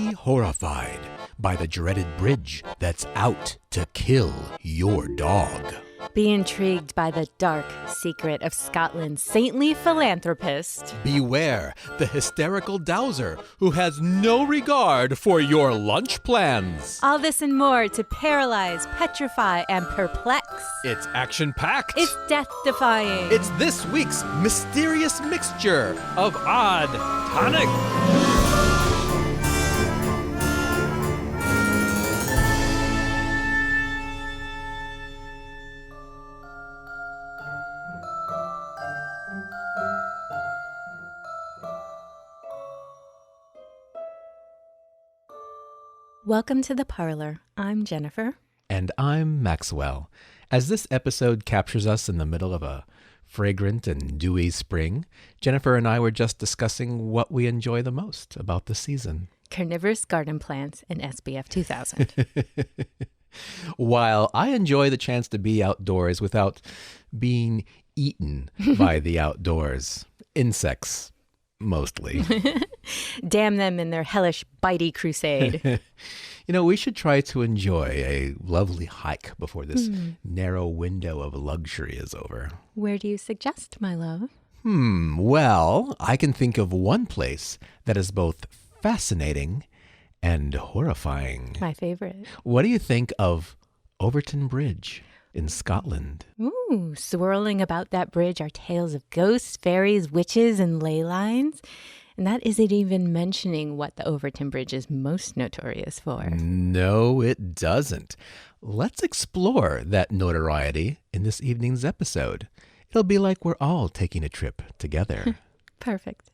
Be horrified by the dreaded bridge that's out to kill your dog. Be intrigued by the dark secret of Scotland's saintly philanthropist. Beware the hysterical dowser who has no regard for your lunch plans. All this and more to paralyze, petrify, and perplex. It's action-packed. It's death-defying. It's this week's mysterious mixture of Odd Tonic. Welcome to the parlor. I'm Jennifer. And I'm Maxwell. As this episode captures us in the middle of a fragrant and dewy spring, Jennifer and I were just discussing what we enjoy the most about the season. Carnivorous garden plants and SPF 2000. While I enjoy the chance to be outdoors without being eaten by the outdoors. Insects, mostly. Damn them in their hellish bitey crusade. We should try to enjoy a lovely hike before this narrow window of luxury is over. Where do you suggest, my love? Well, I can think of one place that is both fascinating and horrifying. My favorite. What do you think of Overtoun Bridge in Scotland? Ooh, swirling about that bridge are tales of ghosts, fairies, witches, and ley lines. And that isn't even mentioning what the Overtoun Bridge is most notorious for. No, it doesn't. Let's explore that notoriety in this evening's episode. It'll be like we're all taking a trip together. Perfect.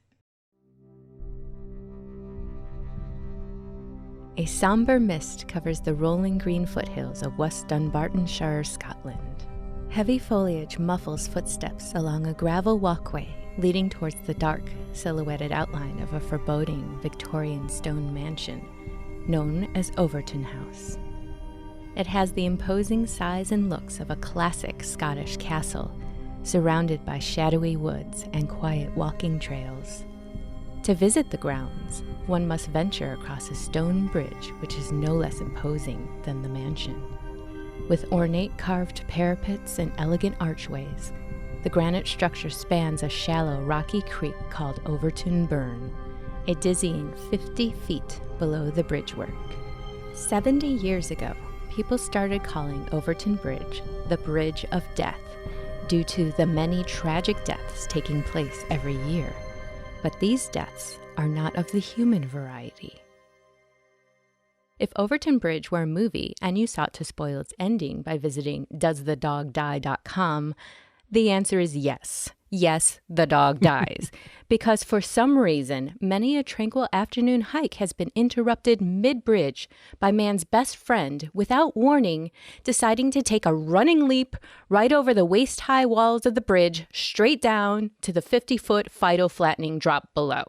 A somber mist covers the rolling green foothills of West Dunbartonshire, Scotland. Heavy foliage muffles footsteps along a gravel walkway leading towards the dark, silhouetted outline of a foreboding Victorian stone mansion known as Overtoun House. It has the imposing size and looks of a classic Scottish castle, surrounded by shadowy woods and quiet walking trails. To visit the grounds, one must venture across a stone bridge which is no less imposing than the mansion. With ornate carved parapets and elegant archways, the granite structure spans a shallow, rocky creek called Overtoun Burn, a dizzying 50 feet below the bridgework. 70 years ago, people started calling Overtoun Bridge the Bridge of Death due to the many tragic deaths taking place every year. But these deaths are not of the human variety. If Overtoun Bridge were a movie and you sought to spoil its ending by visiting doesthedogdie.com, the answer is yes. Yes, the dog dies. Because for some reason, many a tranquil afternoon hike has been interrupted mid-bridge by man's best friend, without warning, deciding to take a running leap right over the waist-high walls of the bridge, straight down to the 50-foot phyto-flattening drop below.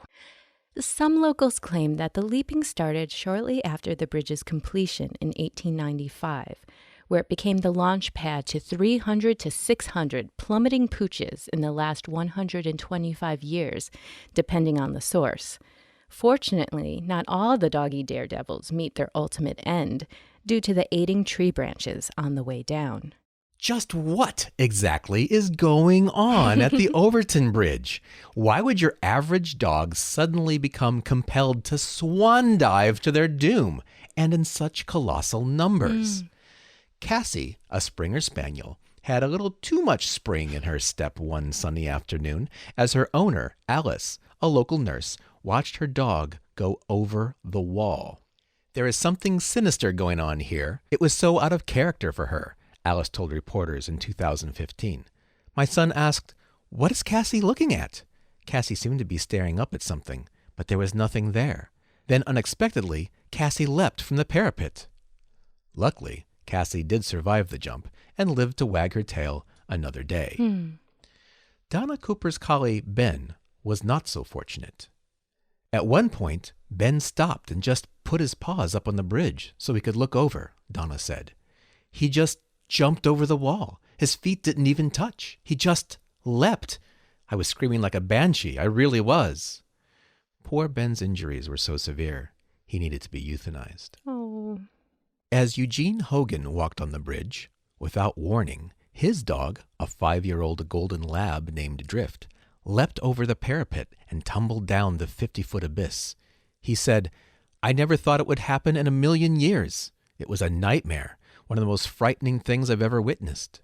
Some locals claim that the leaping started shortly after the bridge's completion in 1895, where it became the launch pad to 300 to 600 plummeting pooches in the last 125 years, depending on the source. Fortunately, not all the doggy daredevils meet their ultimate end due to the aiding tree branches on the way down. Just what exactly is going on at the Overtoun Bridge? Why would your average dog suddenly become compelled to swan dive to their doom, and in such colossal numbers? Cassie, a Springer Spaniel, had a little too much spring in her step one sunny afternoon as her owner, Alice, a local nurse, watched her dog go over the wall. There is something sinister going on here. It was so out of character for her, Alice told reporters in 2015. My son asked, "What is Cassie looking at?" Cassie seemed to be staring up at something, but there was nothing there. Then unexpectedly, Cassie leapt from the parapet. Luckily, Cassie did survive the jump and lived to wag her tail another day. Donna Cooper's collie, Ben, was not so fortunate. At one point, Ben stopped and just put his paws up on the bridge so he could look over, Donna said. He just jumped over the wall. His feet didn't even touch. He just leapt. I was screaming like a banshee. I really was. Poor Ben's injuries were so severe. He needed to be euthanized. Oh. As Eugene Hogan walked on the bridge, without warning, his dog, a 5-year-old golden lab named Drift, leapt over the parapet and tumbled down the 50-foot abyss. He said, "I never thought it would happen in a million years. It was a nightmare, one of the most frightening things I've ever witnessed."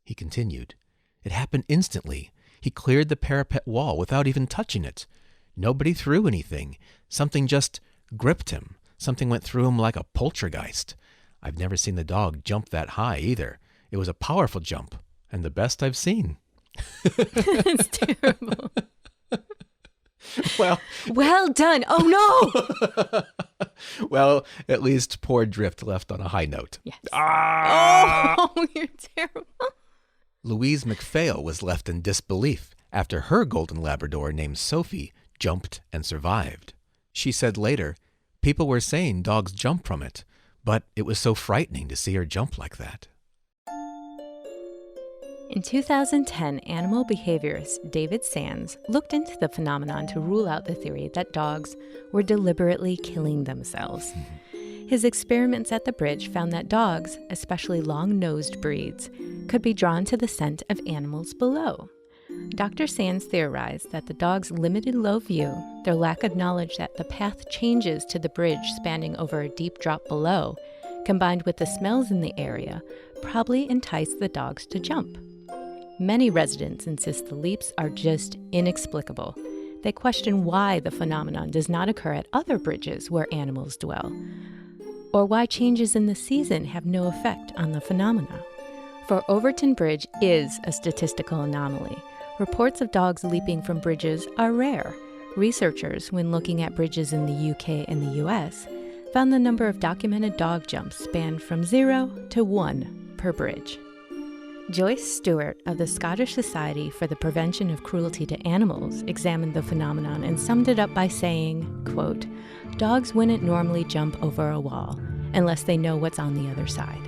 He continued, "It happened instantly. He cleared the parapet wall without even touching it. Nobody threw anything. Something just gripped him. Something went through him like a poltergeist. I've never seen the dog jump that high either. It was a powerful jump, and the best I've seen." It's terrible. Well done. Oh, no! Well, at least poor Drift left on a high note. Yes. Ah! Oh, you're terrible. Louise McPhail was left in disbelief after her golden Labrador named Sophie jumped and survived. She said later, "People were saying dogs jump from it, but it was so frightening to see her jump like that." In 2010, animal behaviorist David Sands looked into the phenomenon to rule out the theory that dogs were deliberately killing themselves. His experiments at the bridge found that dogs, especially long-nosed breeds, could be drawn to the scent of animals below. Dr. Sands theorized that the dog's limited low view, their lack of knowledge that the path changes to the bridge spanning over a deep drop below, combined with the smells in the area, probably enticed the dogs to jump. Many residents insist the leaps are just inexplicable. They question why the phenomenon does not occur at other bridges where animals dwell, or why changes in the season have no effect on the phenomena. For Overtoun Bridge is a statistical anomaly. Reports of dogs leaping from bridges are rare. Researchers, when looking at bridges in the UK and the US, found the number of documented dog jumps spanned from 0 to 1 per bridge. Joyce Stuart of the Scottish Society for the Prevention of Cruelty to Animals examined the phenomenon and summed it up by saying, quote, "Dogs wouldn't normally jump over a wall unless they know what's on the other side."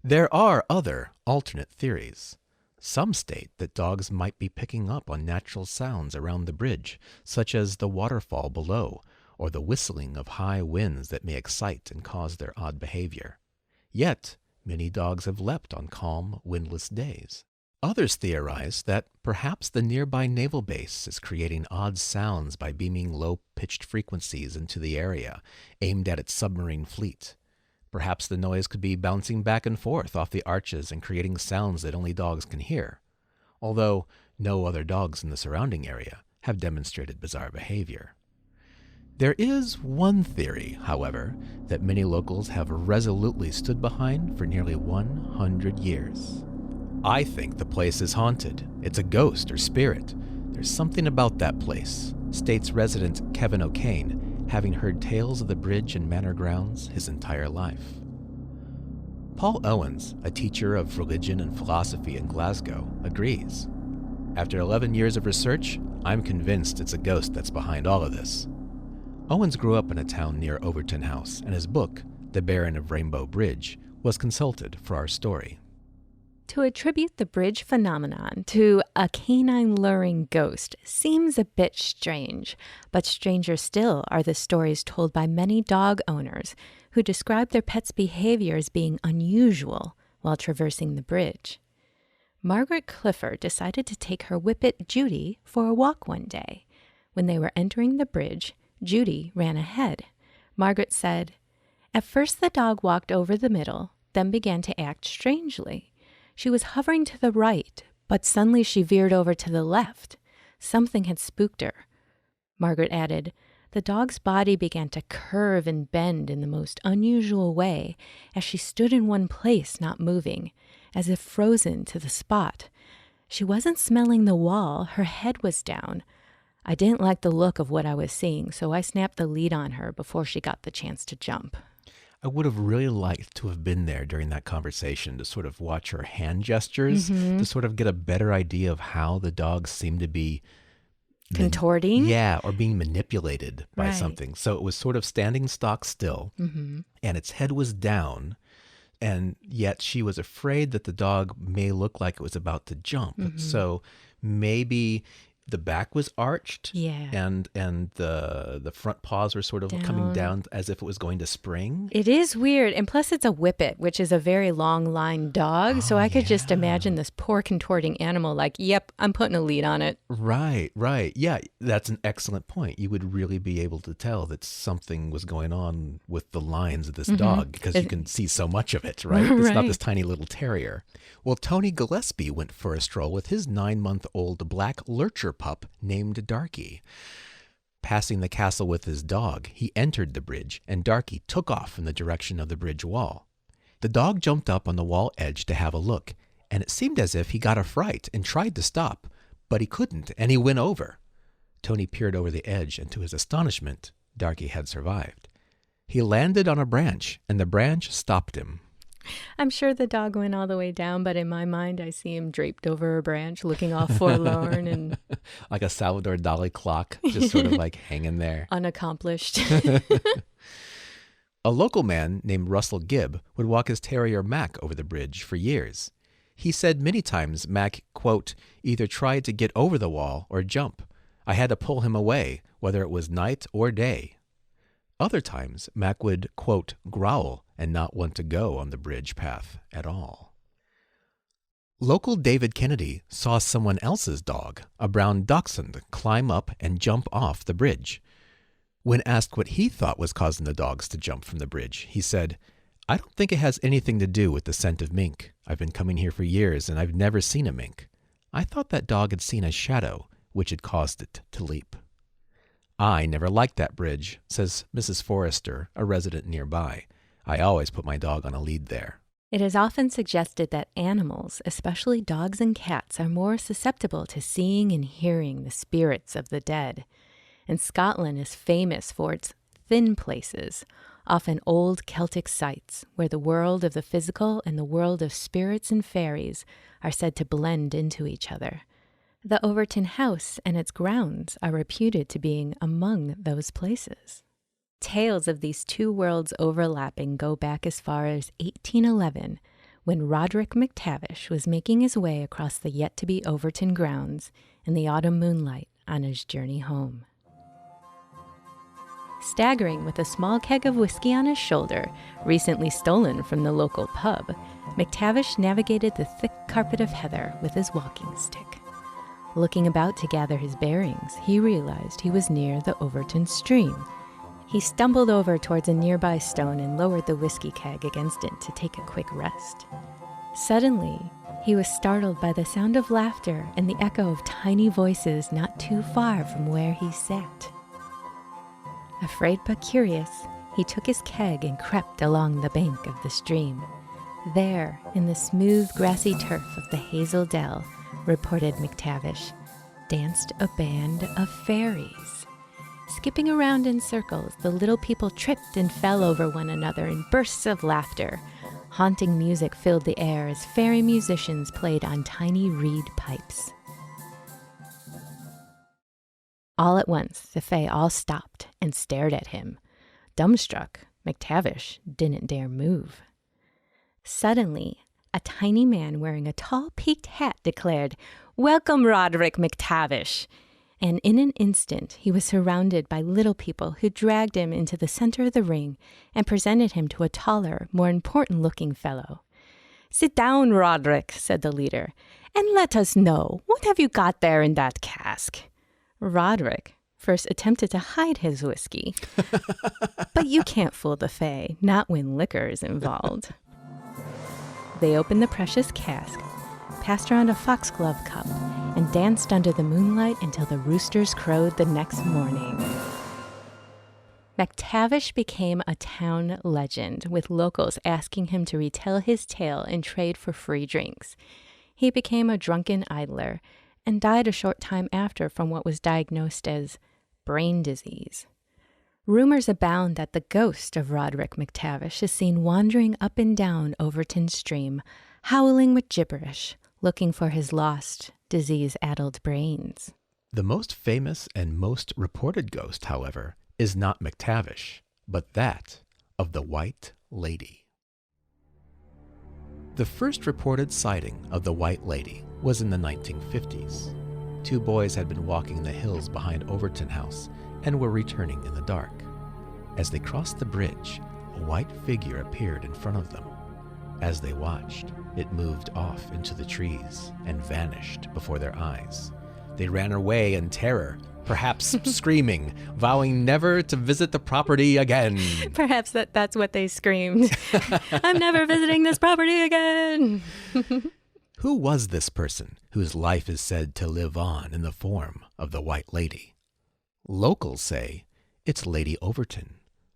There are other alternate theories. Some state that dogs might be picking up on natural sounds around the bridge, such as the waterfall below or the whistling of high winds that may excite and cause their odd behavior. Yet, many dogs have leapt on calm, windless days. Others theorize that perhaps the nearby naval base is creating odd sounds by beaming low-pitched frequencies into the area, aimed at its submarine fleet. Perhaps the noise could be bouncing back and forth off the arches and creating sounds that only dogs can hear, although no other dogs in the surrounding area have demonstrated bizarre behavior. There is one theory, however, that many locals have resolutely stood behind for nearly 100 years. I think the place is haunted. It's a ghost or spirit. There's something about that place, states resident Kevin O'Kane, having heard tales of the bridge and manor grounds his entire life. Paul Owens, a teacher of religion and philosophy in Glasgow, agrees. After 11 years of research, I'm convinced it's a ghost that's behind all of this. Owens grew up in a town near Overtoun House, and his book, The Baron of Rainbow Bridge, was consulted for our story. To attribute the bridge phenomenon to a canine luring ghost seems a bit strange, but stranger still are the stories told by many dog owners who describe their pets' behavior as being unusual while traversing the bridge. Margaret Clifford decided to take her whippet Judy for a walk one day. When they were entering the bridge, Judy ran ahead. Margaret said, "At first the dog walked over the middle, then began to act strangely. She was hovering to the right, but suddenly she veered over to the left. Something had spooked her." Margaret added, "The dog's body began to curve and bend in the most unusual way as she stood in one place, not moving, as if frozen to the spot. She wasn't smelling the wall, her head was down. I didn't like the look of what I was seeing, so I snapped the lead on her before she got the chance to jump." I would have really liked to have been there during that conversation to sort of watch her hand gestures, to sort of get a better idea of how the dog seemed to be contorting? Yeah, or being manipulated by Right. something. So it was sort of standing stock still, and its head was down, and yet she was afraid that the dog may look like it was about to jump. So maybe the back was arched. Yeah. And the front paws were sort of coming down as if it was going to spring. It is weird. And plus it's a whippet, which is a very long line dog. So I could just imagine this poor contorting animal like, yep, I'm putting a lead on it. Right. Yeah, that's an excellent point. You would really be able to tell that something was going on with the lines of this dog because you can see so much of it, right? It's not this tiny little terrier. Well, Tony Gillespie went for a stroll with his 9-month-old black lurcher pup named Darky. Passing the castle with his dog, he entered the bridge, and Darky took off in the direction of the bridge wall. The dog jumped up on the wall edge to have a look, and it seemed as if he got a fright and tried to stop, but he couldn't, and he went over. Tony peered over the edge, and to his astonishment, Darky had survived. He landed on a branch, and the branch stopped him. I'm sure the dog went all the way down, but in my mind, I see him draped over a branch, looking all forlorn and like a Salvador Dali clock, just sort of like hanging there. Unaccomplished. A local man named Russell Gibb would walk his terrier Mac over the bridge for years. He said many times Mac, quote, either tried to get over the wall or jump. I had to pull him away, whether it was night or day. Other times, Mac would, quote, growl and not want to go on the bridge path at all. Local David Kennedy saw someone else's dog, a brown dachshund, climb up and jump off the bridge. When asked what he thought was causing the dogs to jump from the bridge, he said, I don't think it has anything to do with the scent of mink. I've been coming here for years and I've never seen a mink. I thought that dog had seen a shadow, which had caused it to leap. I never liked that bridge, says Mrs. Forrester, a resident nearby. I always put my dog on a lead there. It is often suggested that animals, especially dogs and cats, are more susceptible to seeing and hearing the spirits of the dead. And Scotland is famous for its thin places, often old Celtic sites where the world of the physical and the world of spirits and fairies are said to blend into each other. The Overtoun house and its grounds are reputed to being among those places. Tales of these two worlds overlapping go back as far as 1811, when Roderick McTavish was making his way across the yet-to-be Overtoun grounds in the autumn moonlight on his journey home. Staggering with a small keg of whiskey on his shoulder, recently stolen from the local pub, McTavish navigated the thick carpet of heather with his walking stick. Looking about to gather his bearings, he realized he was near the Overtoun stream. He stumbled over towards a nearby stone and lowered the whiskey keg against it to take a quick rest. Suddenly, he was startled by the sound of laughter and the echo of tiny voices not too far from where he sat. Afraid but curious, he took his keg and crept along the bank of the stream. There, in the smooth grassy turf of the Hazel Dell, reported McTavish, danced a band of fairies. Skipping around in circles, the little people tripped and fell over one another in bursts of laughter. Haunting music filled the air as fairy musicians played on tiny reed pipes. All at once, the fae all stopped and stared at him. Dumbstruck, McTavish didn't dare move. Suddenly, a tiny man wearing a tall peaked hat declared, "Welcome, Roderick McTavish." And in an instant, he was surrounded by little people who dragged him into the center of the ring and presented him to a taller, more important-looking fellow. "Sit down, Roderick," said the leader, "and let us know, what have you got there in that cask?" Roderick first attempted to hide his whiskey. But you can't fool the fae, not when liquor is involved. They opened the precious cask, passed around a foxglove cup, and danced under the moonlight until the roosters crowed the next morning. McTavish became a town legend, with locals asking him to retell his tale and trade for free drinks. He became a drunken idler and died a short time after from what was diagnosed as brain disease. Rumors abound that the ghost of Roderick McTavish is seen wandering up and down Overtoun stream, howling with gibberish, looking for his lost, disease-addled brains. The most famous and most reported ghost, however, is not McTavish, but that of the White Lady. The first reported sighting of the White Lady was in the 1950s. 2 boys had been walking the hills behind Overtoun House and were returning in the dark. As they crossed the bridge, a white figure appeared in front of them. As they watched, it moved off into the trees and vanished before their eyes. They ran away in terror, perhaps screaming, vowing never to visit the property again. Perhaps that's what they screamed. I'm never visiting this property again. Who was this person whose life is said to live on in the form of the White Lady? Locals say it's Lady Overtoun,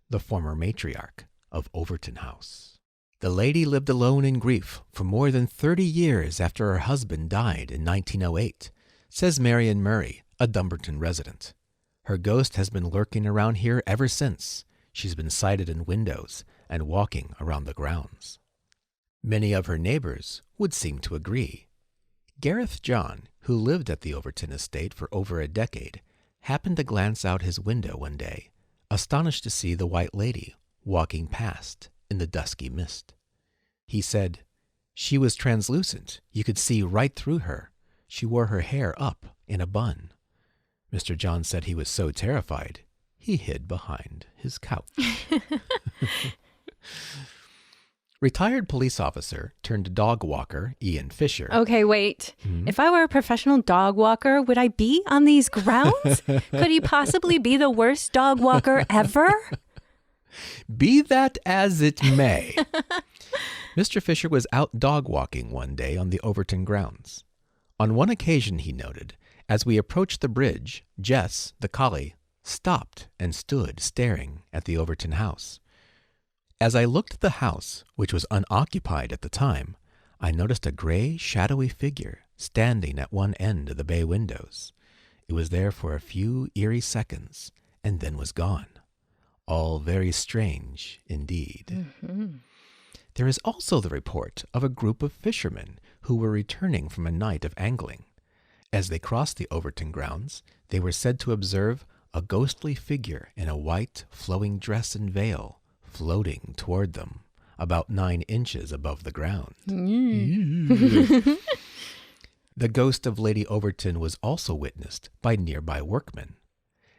the former matriarch of Overtoun House. The lady lived alone in grief for more than 30 years after her husband died in 1908, says Marion Murray, a Dumbarton resident. Her ghost has been lurking around here ever since. She's been sighted in windows and walking around the grounds. Many of her neighbors would seem to agree. Gareth John, who lived at the Overtoun estate for over a decade, happened to glance out his window one day, astonished to see the White Lady walking past in the dusky mist. He said, "She was translucent. You could see right through her. She wore her hair up in a bun." Mr. John said he was so terrified, he hid behind his couch. Retired police officer turned dog walker Ian Fisher. Okay, wait. If I were a professional dog walker, would I be on these grounds? Could he possibly be the worst dog walker ever? Be that as it may. Mr. Fisher was out dog walking one day on the Overtoun grounds. On one occasion, he noted, as we approached the bridge, Jess, the collie, stopped and stood staring at the Overtoun house. As I looked at the house, which was unoccupied at the time, I noticed a gray, shadowy figure standing at one end of the bay windows. It was there for a few eerie seconds and then was gone. All very strange indeed. There is also the report of a group of fishermen who were returning from a night of angling. As they crossed the Overtoun grounds, they were said to observe a ghostly figure in a white, flowing dress and veil floating toward them, about 9 inches above the ground. The ghost of Lady Overtoun was also witnessed by nearby workmen.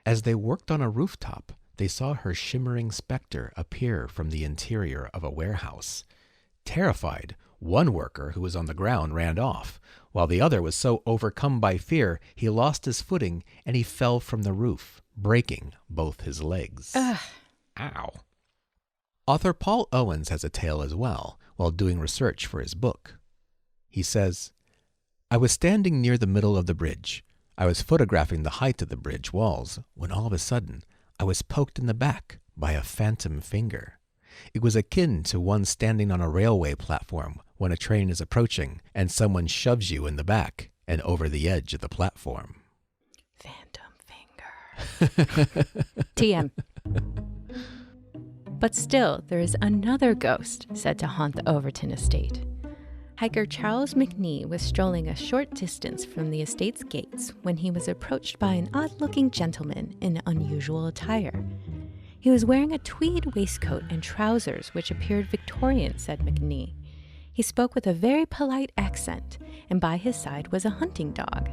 As they worked on a rooftop, they saw her shimmering specter appear from the interior of a warehouse. Terrified, one worker who was on the ground ran off, while the other was so overcome by fear he lost his footing and he fell from the roof, breaking both his legs. Ow. Author Paul Owens has a tale as well while doing research for his book. He says, "I was standing near the middle of the bridge. I was photographing the height of the bridge walls when all of a sudden I was poked in the back by a phantom finger. It was akin to one standing on a railway platform when a train is approaching and someone shoves you in the back and over the edge of the platform." Phantom finger. TM. But still, there is another ghost said to haunt the Overtoun estate. Hiker Charles McNee was strolling a short distance from the estate's gates when he was approached by an odd-looking gentleman in unusual attire. He was wearing a tweed waistcoat and trousers which appeared Victorian, said McNee. He spoke with a very polite accent, and by his side was a hunting dog.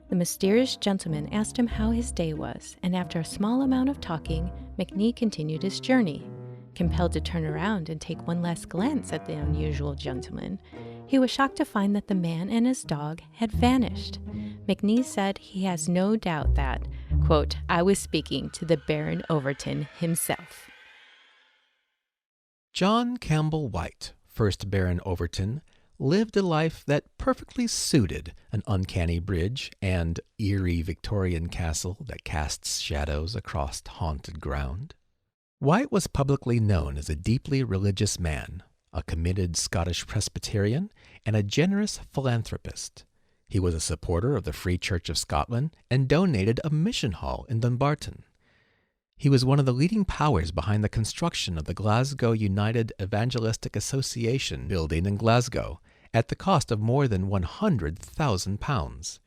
The mysterious gentleman asked him how his day was, and after a small amount of talking, McNee continued his journey. Compelled to turn around and take one last glance at the unusual gentleman, he was shocked to find that the man and his dog had vanished. McNee said he has no doubt that, quote, "I was speaking to the Baron Overtoun himself." John Campbell White, 1st Baron Overtoun, lived a life that perfectly suited an uncanny bridge and eerie Victorian castle that casts shadows across haunted ground. White was publicly known as a deeply religious man, a committed Scottish Presbyterian, and a generous philanthropist. He was a supporter of the Free Church of Scotland and donated a mission hall in Dumbarton. He was one of the leading powers behind the construction of the Glasgow United Evangelistic Association building in Glasgow at the cost of more than £100,000.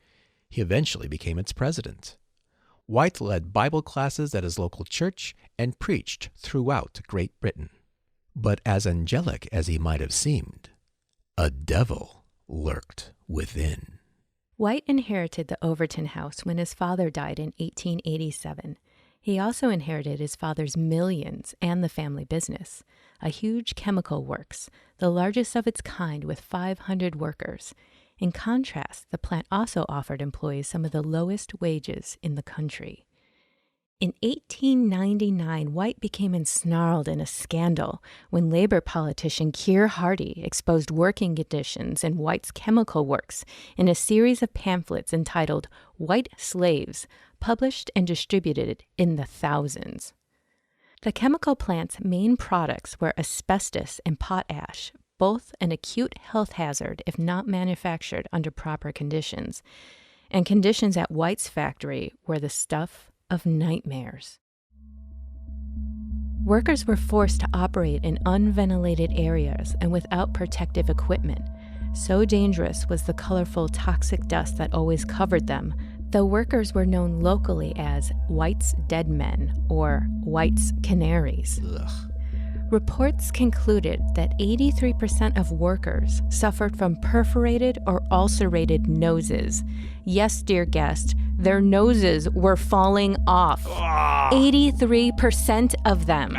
He eventually became its president. White led Bible classes at his local church and preached throughout Great Britain. But as angelic as he might have seemed, a devil lurked within. White inherited the Overtoun house when his father died in 1887. He also inherited his father's millions and the family business, a huge chemical works, the largest of its kind with 500 workers. In contrast, the plant also offered employees some of the lowest wages in the country. In 1899, White became ensnarled in a scandal when Labor politician Keir Hardie exposed working conditions in White's chemical works in a series of pamphlets entitled White Slaves, published and distributed in the thousands. The chemical plant's main products were asbestos and potash, both an acute health hazard if not manufactured under proper conditions, and conditions at White's factory were the stuff of nightmares. Workers were forced to operate in unventilated areas and without protective equipment. So dangerous was the colorful toxic dust that always covered them. The workers were known locally as White's dead men or White's canaries. Ugh. Reports concluded that 83% of workers suffered from perforated or ulcerated noses. Yes, dear guest, their noses were falling off. 83% of them.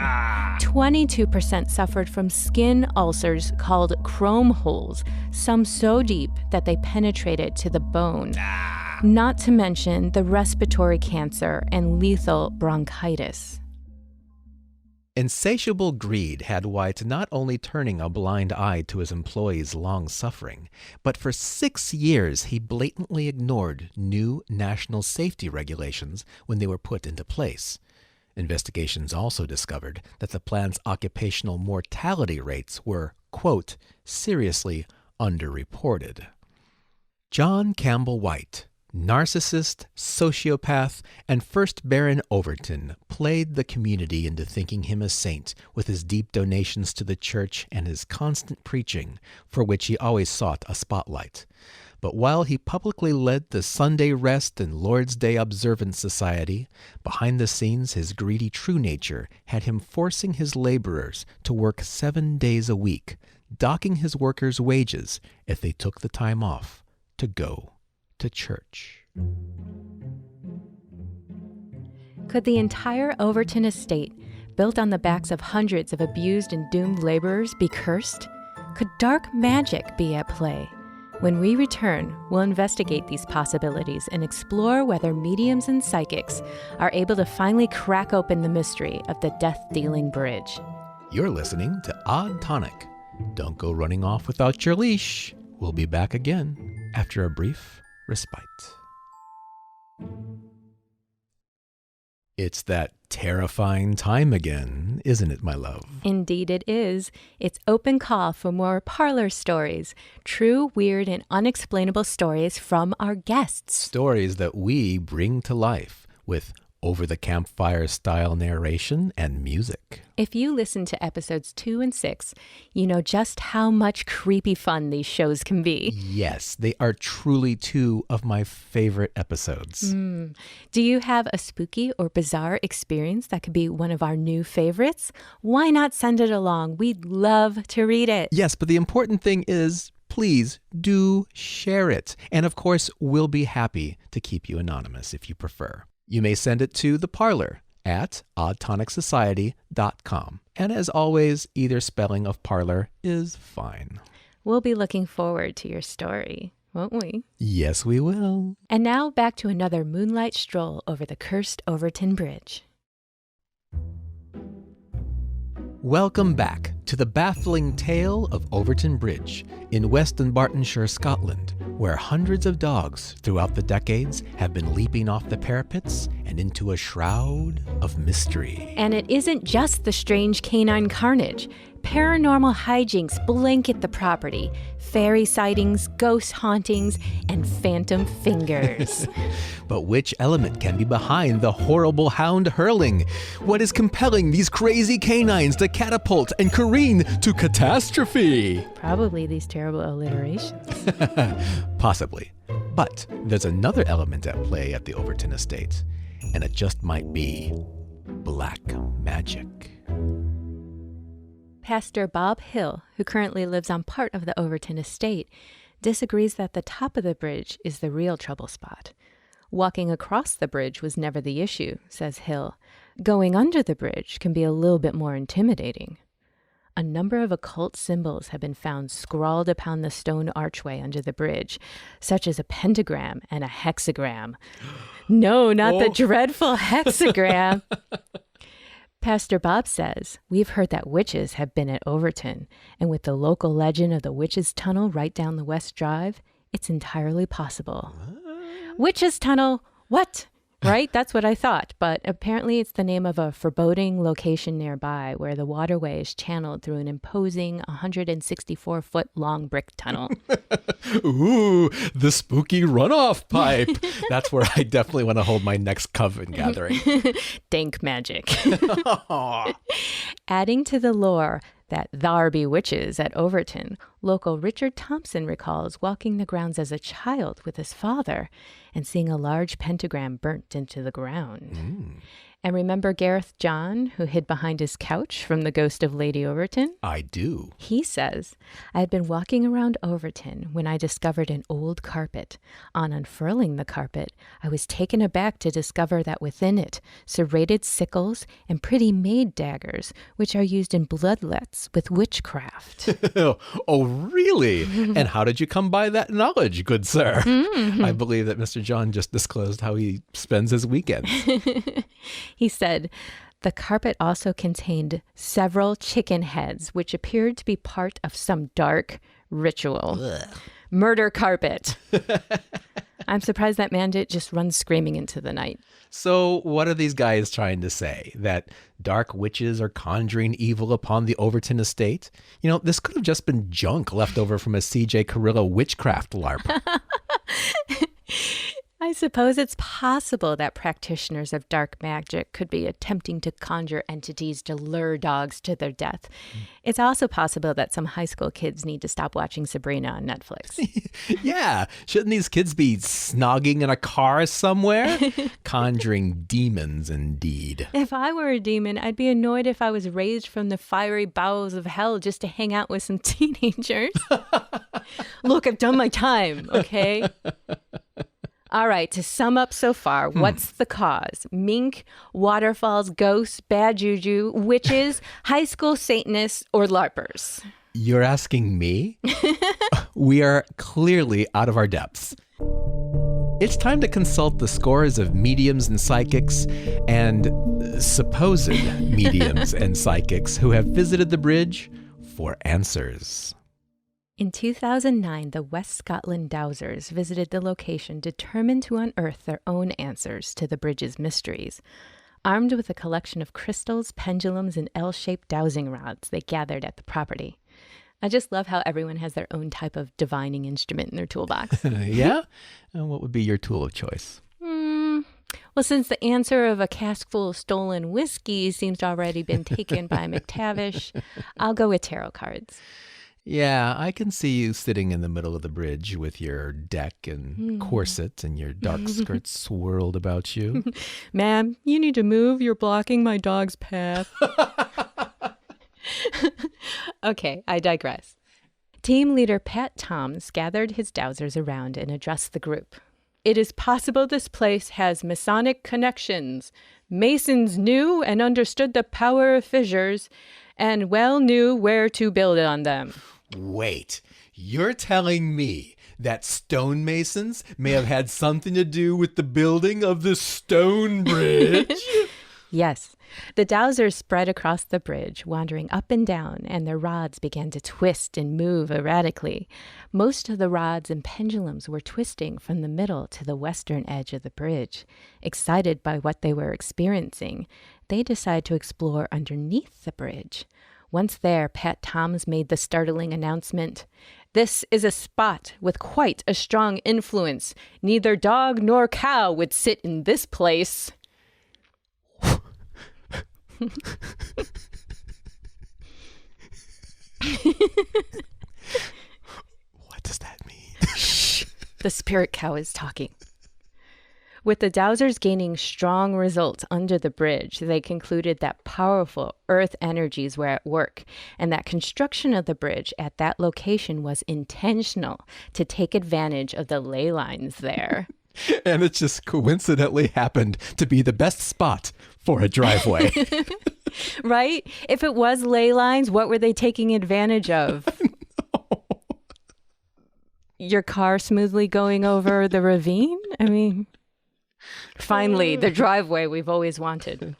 22% suffered from skin ulcers called chrome holes, some so deep that they penetrated to the bone. Not to mention the respiratory cancer and lethal bronchitis. Insatiable greed had White not only turning a blind eye to his employees' long suffering, but for 6 years he blatantly ignored new national safety regulations when they were put into place. Investigations also discovered that the plant's occupational mortality rates were, quote, seriously underreported. John Campbell White, narcissist, sociopath, and first Baron Overtoun, played the community into thinking him a saint with his deep donations to the church and his constant preaching, for which he always sought a spotlight. But while he publicly led the Sunday Rest and Lord's Day Observance Society, behind the scenes his greedy true nature had him forcing his laborers to work 7 days a week, docking his workers' wages if they took the time off to go to church. Could the entire Overtoun estate, built on the backs of hundreds of abused and doomed laborers, be cursed? Could dark magic be at play? When we return, we'll investigate these possibilities and explore whether mediums and psychics are able to finally crack open the mystery of the death-dealing bridge. You're listening to Odd Tonic. Don't go running off without your leash. We'll be back again after a brief respite. It's that terrifying time again, isn't it, my love? Indeed it is. It's open call for more parlor stories, true, weird, and unexplainable stories from our guests. Stories that we bring to life with over-the-campfire style narration and music. If you listen to episodes 2 and 6, you know just how much creepy fun these shows can be. Yes, they are truly 2 of my favorite episodes. Do you have a spooky or bizarre experience that could be one of our new favorites? Why not send it along? We'd love to read it. Yes, but the important thing is, please do share it. And of course, we'll be happy to keep you anonymous if you prefer. You may send it to the parlor at oddtonicsociety.com. And as always, either spelling of parlor is fine. We'll be looking forward to your story, won't we? Yes, we will. And now back to another moonlight stroll over the cursed Overtoun Bridge. Welcome back to the baffling tale of Overtoun Bridge in West Dunbartonshire, Scotland, where hundreds of dogs throughout the decades have been leaping off the parapets and into a shroud of mystery. And it isn't just the strange canine carnage. Paranormal hijinks blanket the property. Fairy sightings, ghost hauntings, and phantom fingers. But which element can be behind the horrible hound hurling? What is compelling these crazy canines to catapult and careen to catastrophe? Probably these terrible alliterations. Possibly. But there's another element at play at the Overtoun estate, and it just might be black magic. Pastor Bob Hill, who currently lives on part of the Overtoun estate, disagrees that the top of the bridge is the real trouble spot. Walking across the bridge was never the issue, says Hill. Going under the bridge can be a little bit more intimidating. A number of occult symbols have been found scrawled upon the stone archway under the bridge, such as a pentagram and a hexagram. No, not the dreadful hexagram. Pastor Bob says, we've heard that witches have been at Overtoun, and with the local legend of the Witches' Tunnel right down the West Drive, it's entirely possible. Witches' Tunnel? What? Right? That's what I thought. But apparently it's the name of a foreboding location nearby where the waterway is channeled through an imposing 164-foot long brick tunnel. Ooh, the spooky runoff pipe. That's where I definitely want to hold my next coven gathering. Dank magic. Adding to the lore that thar be witches at Overtoun, local Richard Thompson recalls walking the grounds as a child with his father and seeing a large pentagram burnt into the ground. And remember Gareth John, who hid behind his couch from the ghost of Lady Overtoun? I do. He says, I had been walking around Overtoun when I discovered an old carpet. On unfurling the carpet, I was taken aback to discover that within it, serrated sickles and pretty maid daggers, which are used in bloodlets with witchcraft. Oh, really? And how did you come by that knowledge, good sir? I believe that Mr. John just disclosed how he spends his weekends. He said, the carpet also contained several chicken heads, which appeared to be part of some dark ritual. Ugh. Murder carpet. I'm surprised that man didn't just run screaming into the night. So what are these guys trying to say? That dark witches are conjuring evil upon the Overtoun estate? You know, this could have just been junk left over from a C.J. Carrillo witchcraft LARP. I suppose it's possible that practitioners of dark magic could be attempting to conjure entities to lure dogs to their death. It's also possible that some high school kids need to stop watching Sabrina on Netflix. Yeah, shouldn't these kids be snogging in a car somewhere? Conjuring demons, indeed. If I were a demon, I'd be annoyed if I was raised from the fiery bowels of hell just to hang out with some teenagers. Look, I've done my time, okay? All right, to sum up so far, what's the cause? Mink, waterfalls, ghosts, bad juju, witches, high school Satanists, or LARPers? You're asking me? We are clearly out of our depths. It's time to consult the scores of mediums and psychics and supposed mediums and psychics who have visited the bridge for answers. In 2009, the West Scotland Dowsers visited the location determined to unearth their own answers to the bridge's mysteries. Armed with a collection of crystals, pendulums, and L-shaped dowsing rods, they gathered at the property. I just love how everyone has their own type of divining instrument in their toolbox. Yeah? And what would be your tool of choice? Well, since the answer of a cask full of stolen whiskey seems to already been taken by McTavish, I'll go with tarot cards. Yeah, I can see you sitting in the middle of the bridge with your deck and corset and your dark skirts swirled about you. Ma'am, you need to move. You're blocking my dog's path. Okay, I digress. Team leader Pat Toms gathered his dowsers around and addressed the group. It is possible this place has Masonic connections. Masons knew and understood the power of fissures and well knew where to build on them. Wait, you're telling me that stonemasons may have had something to do with the building of the stone bridge? Yes. The dowsers spread across the bridge, wandering up and down, and their rods began to twist and move erratically. Most of the rods and pendulums were twisting from the middle to the western edge of the bridge. Excited by what they were experiencing, they decided to explore underneath the bridge. Once there, Pat Toms made the startling announcement, "This is a spot with quite a strong influence. Neither dog nor cow would sit in this place." What does that mean? Shh. The spirit cow is talking. With the dowsers gaining strong results under the bridge, they concluded that powerful earth energies were at work and that construction of the bridge at that location was intentional to take advantage of the ley lines there. And it just coincidentally happened to be the best spot for a driveway. Right? If it was ley lines, what were they taking advantage of? Your car smoothly going over the ravine? I mean... Finally, the driveway we've always wanted.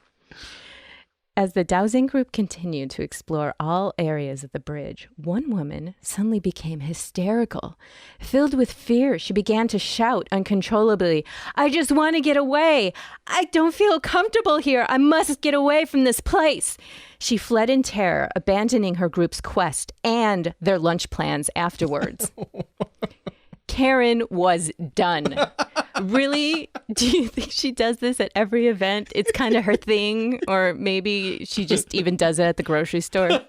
As the dowsing group continued to explore all areas of the bridge, one woman suddenly became hysterical. Filled with fear, she began to shout uncontrollably, "I just want to get away! I don't feel comfortable here! I must get away from this place!" She fled in terror, abandoning her group's quest and their lunch plans afterwards. Karen was done. Really? Do you think she does this at every event? It's kind of her thing, or maybe she just even does it at the grocery store.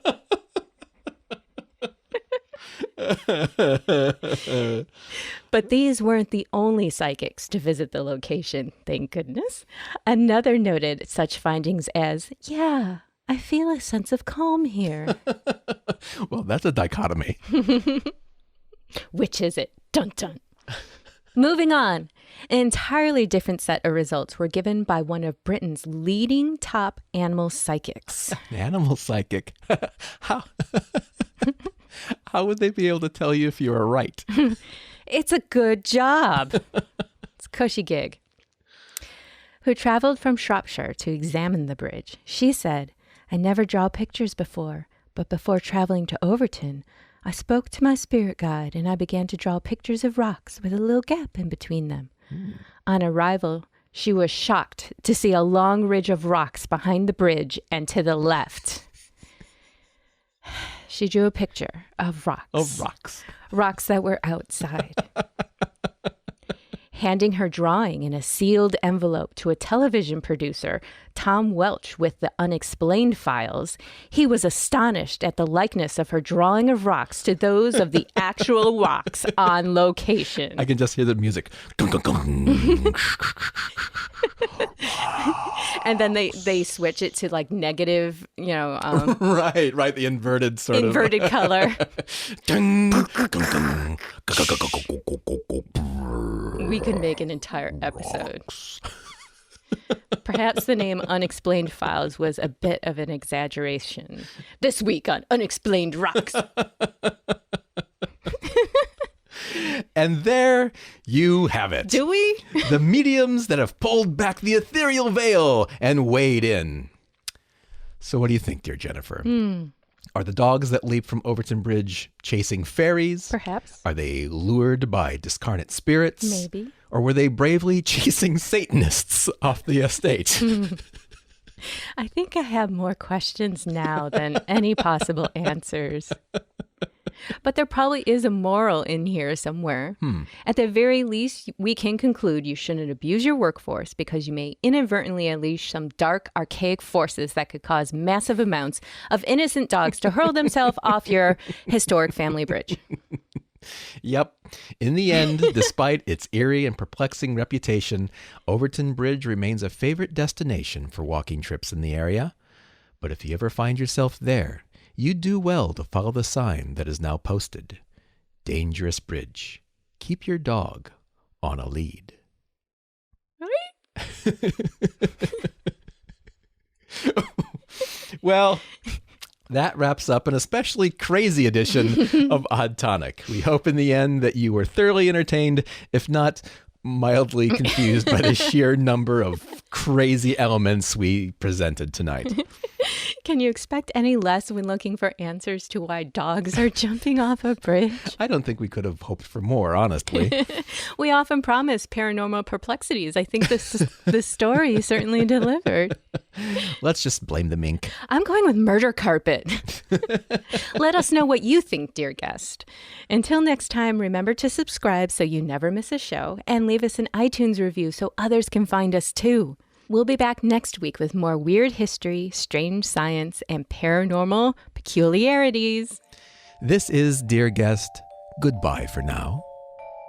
But these weren't the only psychics to visit the location, thank goodness. Another noted such findings as, "Yeah, I feel a sense of calm here." Well, that's a dichotomy. Which is it? Dun dun. Moving on. An entirely different set of results were given by one of Britain's leading top animal psychics. Animal psychic. How would they be able to tell you if you were right? It's a good job. It's a cushy gig. Who traveled from Shropshire to examine the bridge. She said, "I never draw pictures before, but before traveling to Overtoun, I spoke to my spirit guide and I began to draw pictures of rocks with a little gap in between them. On arrival, she was shocked to see a long ridge of rocks behind the bridge and to the left. She drew a picture of rocks. Of rocks. Rocks that were outside. Handing her drawing in a sealed envelope to a television producer, Tom Welch, with the unexplained files, he was astonished at the likeness of her drawing of rocks to those of the actual rocks on location. I can just hear the music. And then they switch it to like negative, Right, the inverted sort inverted of. color. We could make an entire episode. Perhaps the name Unexplained Files was a bit of an exaggeration. This week on Unexplained Rocks. And there you have it. Do we? The mediums that have pulled back the ethereal veil and weighed in. So what do you think, dear Jennifer? Are the dogs that leap from Overtoun Bridge chasing fairies? Perhaps. Are they lured by discarnate spirits? Maybe. Or were they bravely chasing Satanists off the estate? I think I have more questions now than any possible answers. But there probably is a moral in here somewhere. At the very least, we can conclude you shouldn't abuse your workforce because you may inadvertently unleash some dark, archaic forces that could cause massive amounts of innocent dogs to hurl themselves off your historic family bridge. Yep. In the end, despite its eerie and perplexing reputation, Overtoun Bridge remains a favorite destination for walking trips in the area. But if you ever find yourself there, you do well to follow the sign that is now posted. Dangerous bridge. Keep your dog on a lead. Well, that wraps up an especially crazy edition of Odd Tonic. We hope in the end that you were thoroughly entertained, if not mildly confused by the sheer number of crazy elements we presented tonight. Can you expect any less when looking for answers to why dogs are jumping off a bridge? I don't think we could have hoped for more, honestly. We often promise paranormal perplexities. I think this story certainly delivered. Let's just blame the mink. I'm going with murder carpet. Let us know what you think, dear guest. Until next time, remember to subscribe so you never miss a show and leave us an iTunes review so others can find us too. We'll be back next week with more weird history, strange science, and paranormal peculiarities. This is, dear guest, goodbye for now.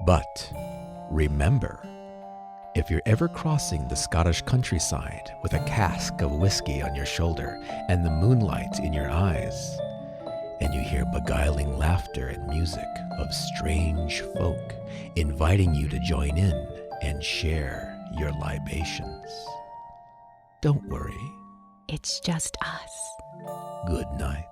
But remember, If you're ever crossing the Scottish countryside with a cask of whiskey on your shoulder and the moonlight in your eyes, and you hear beguiling laughter and music of strange folk inviting you to join in and share your libations, don't worry. It's just us. Good night.